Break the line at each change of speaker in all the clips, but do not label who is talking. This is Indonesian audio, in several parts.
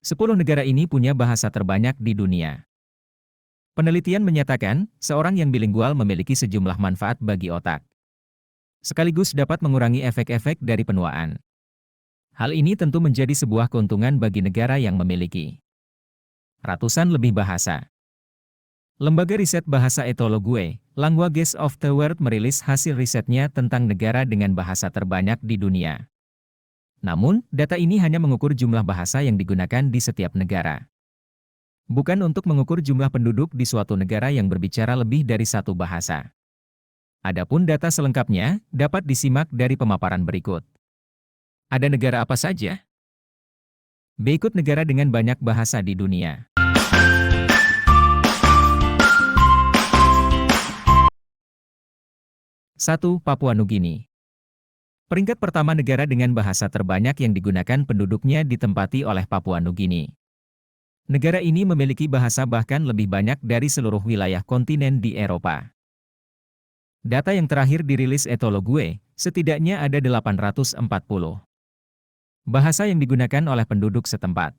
10 negara ini punya bahasa terbanyak di dunia. Penelitian menyatakan, seorang yang bilingual memiliki sejumlah manfaat bagi otak. Sekaligus dapat mengurangi efek-efek dari penuaan. Hal ini tentu menjadi sebuah keuntungan bagi negara yang memiliki ratusan lebih bahasa. Lembaga riset bahasa Ethologue, Languages of the World merilis hasil risetnya tentang negara dengan bahasa terbanyak di dunia. Namun, data ini hanya mengukur jumlah bahasa yang digunakan di setiap negara. Bukan untuk mengukur jumlah penduduk di suatu negara yang berbicara lebih dari satu bahasa. Adapun data selengkapnya dapat disimak dari pemaparan berikut. Ada negara apa saja? Berikut negara dengan banyak bahasa di dunia. 1. Papua Nugini. Peringkat pertama negara dengan bahasa terbanyak yang digunakan penduduknya ditempati oleh Papua Nugini. Negara ini memiliki bahasa bahkan lebih banyak dari seluruh wilayah kontinen di Eropa. Data yang terakhir dirilis Ethologue, setidaknya ada 840 bahasa yang digunakan oleh penduduk setempat.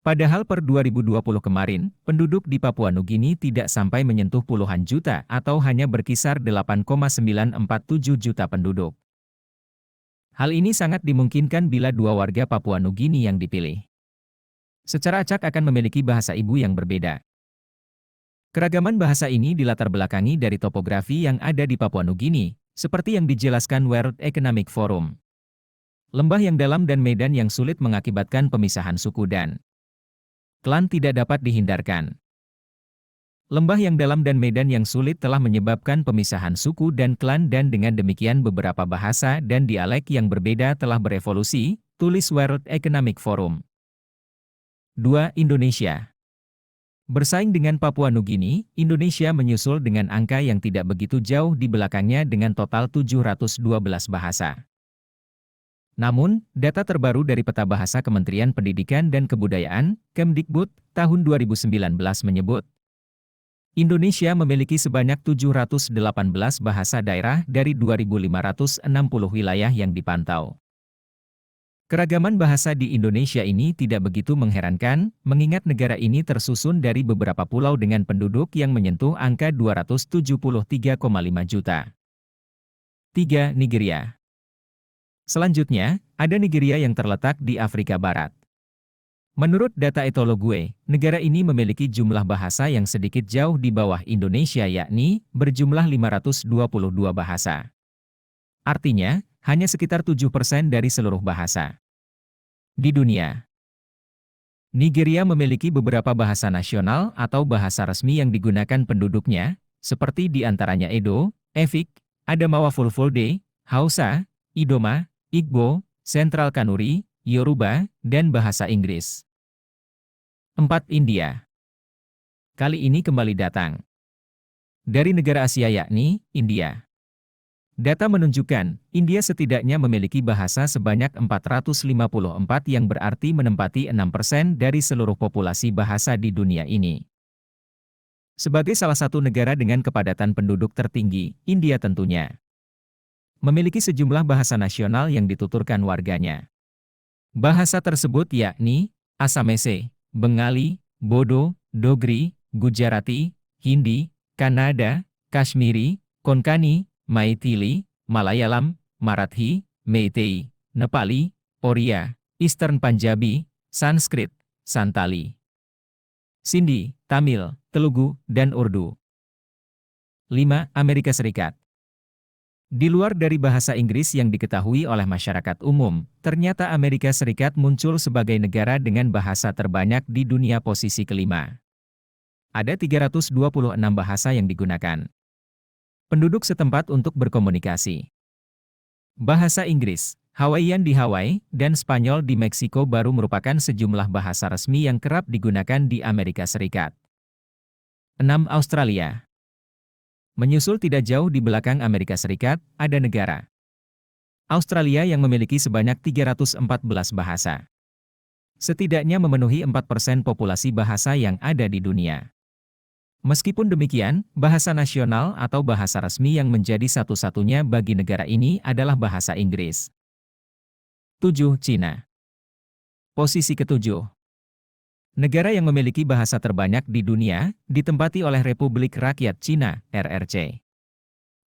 Padahal per 2020 kemarin, penduduk di Papua Nugini tidak sampai menyentuh puluhan juta atau hanya berkisar 8,947 juta penduduk. Hal ini sangat dimungkinkan bila dua warga Papua Nugini yang dipilih secara acak akan memiliki bahasa ibu yang berbeda. Keragaman bahasa ini dilatar belakangi dari topografi yang ada di Papua Nugini, seperti yang dijelaskan World Economic Forum. Lembah yang dalam dan medan yang sulit mengakibatkan pemisahan suku dan klan tidak dapat dihindarkan. Lembah yang dalam dan medan yang sulit telah menyebabkan pemisahan suku dan klan dan dengan demikian beberapa bahasa dan dialek yang berbeda telah berevolusi, tulis World Economic Forum. 2. Indonesia. Bersaing dengan Papua Nugini, Indonesia menyusul dengan angka yang tidak begitu jauh di belakangnya dengan total 712 bahasa. Namun, data terbaru dari Peta Bahasa Kementerian Pendidikan dan Kebudayaan, Kemdikbud, tahun 2019 menyebut, Indonesia memiliki sebanyak 718 bahasa daerah dari 2.560 wilayah yang dipantau. Keragaman bahasa di Indonesia ini tidak begitu mengherankan, mengingat negara ini tersusun dari beberapa pulau dengan penduduk yang menyentuh angka 273,5 juta. 3. Nigeria. Selanjutnya, ada Nigeria yang terletak di Afrika Barat. Menurut data Ethologue, negara ini memiliki jumlah bahasa yang sedikit jauh di bawah Indonesia yakni berjumlah 522 bahasa. Artinya, hanya sekitar 7% dari seluruh bahasa di dunia. Nigeria memiliki beberapa bahasa nasional atau bahasa resmi yang digunakan penduduknya, seperti di antaranya Edo, Efik, Adamawa Fulfulde, Hausa, Idoma, Igbo, Sentral Kanuri, Yoruba, dan bahasa Inggris. 4. India. Kali ini kembali datang dari negara Asia yakni India. Data menunjukkan, India setidaknya memiliki bahasa sebanyak 454 yang berarti menempati 6% dari seluruh populasi bahasa di dunia ini. Sebagai salah satu negara dengan kepadatan penduduk tertinggi, India tentunya memiliki sejumlah bahasa nasional yang dituturkan warganya. Bahasa tersebut yakni Assamese, Bengali, Bodo, Dogri, Gujarati, Hindi, Kannada, Kashmiri, Konkani, Maithili, Malayalam, Marathi, Meitei, Nepali, Oriya, Eastern Punjabi, Sanskrit, Santali, Sindhi, Tamil, Telugu, dan Urdu. 5. Amerika Serikat. Di luar dari bahasa Inggris yang diketahui oleh masyarakat umum, ternyata Amerika Serikat muncul sebagai negara dengan bahasa terbanyak di dunia posisi kelima. Ada 326 bahasa yang digunakan penduduk setempat untuk berkomunikasi. Bahasa Inggris, Hawaiian di Hawaii, dan Spanyol di Meksiko baru merupakan sejumlah bahasa resmi yang kerap digunakan di Amerika Serikat. 6. Australia. Menyusul tidak jauh di belakang Amerika Serikat, ada negara Australia yang memiliki sebanyak 314 bahasa. Setidaknya memenuhi 4% populasi bahasa yang ada di dunia. Meskipun demikian, bahasa nasional atau bahasa resmi yang menjadi satu-satunya bagi negara ini adalah bahasa Inggris. 7. Cina. Posisi ketujuh. Negara yang memiliki bahasa terbanyak di dunia, ditempati oleh Republik Rakyat Cina, RRC.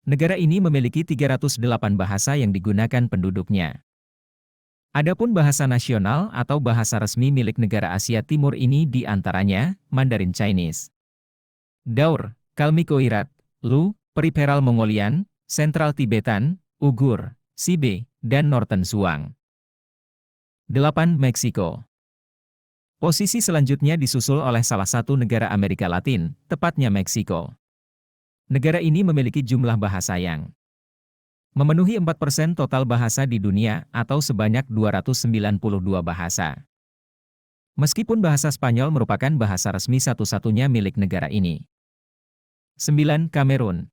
Negara ini memiliki 308 bahasa yang digunakan penduduknya. Adapun bahasa nasional atau bahasa resmi milik negara Asia Timur ini di antaranya, Mandarin Chinese, Daur, Kalmyko-Irat, Lu, Peripheral Mongolian, Sentral Tibetan, Uighur, Sibe, dan Northern Zhuang. 8. Meksiko. Posisi selanjutnya disusul oleh salah satu negara Amerika Latin, tepatnya Meksiko. Negara ini memiliki jumlah bahasa yang memenuhi 4% total bahasa di dunia atau sebanyak 292 bahasa. Meskipun bahasa Spanyol merupakan bahasa resmi satu-satunya milik negara ini. 9. Kamerun.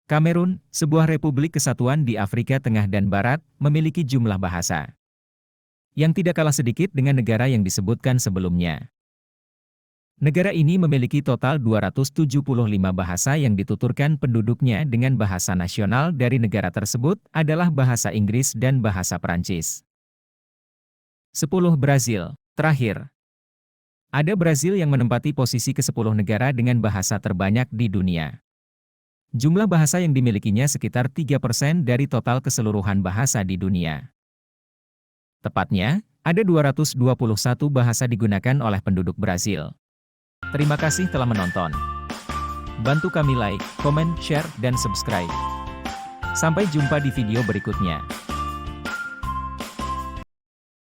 Kamerun, sebuah republik kesatuan di Afrika Tengah dan Barat, memiliki jumlah bahasa yang tidak kalah sedikit dengan negara yang disebutkan sebelumnya. Negara ini memiliki total 275 bahasa yang dituturkan penduduknya dengan bahasa nasional dari negara tersebut adalah bahasa Inggris dan bahasa Perancis. 10. Brazil. Terakhir, ada Brazil yang menempati posisi ke-10 negara dengan bahasa terbanyak di dunia. Jumlah bahasa yang dimilikinya sekitar 3% dari total keseluruhan bahasa di dunia. Tepatnya, ada 221 bahasa digunakan oleh penduduk Brazil. Terima kasih telah menonton. Bantu kami like, komen, share, dan subscribe. Sampai jumpa di video berikutnya.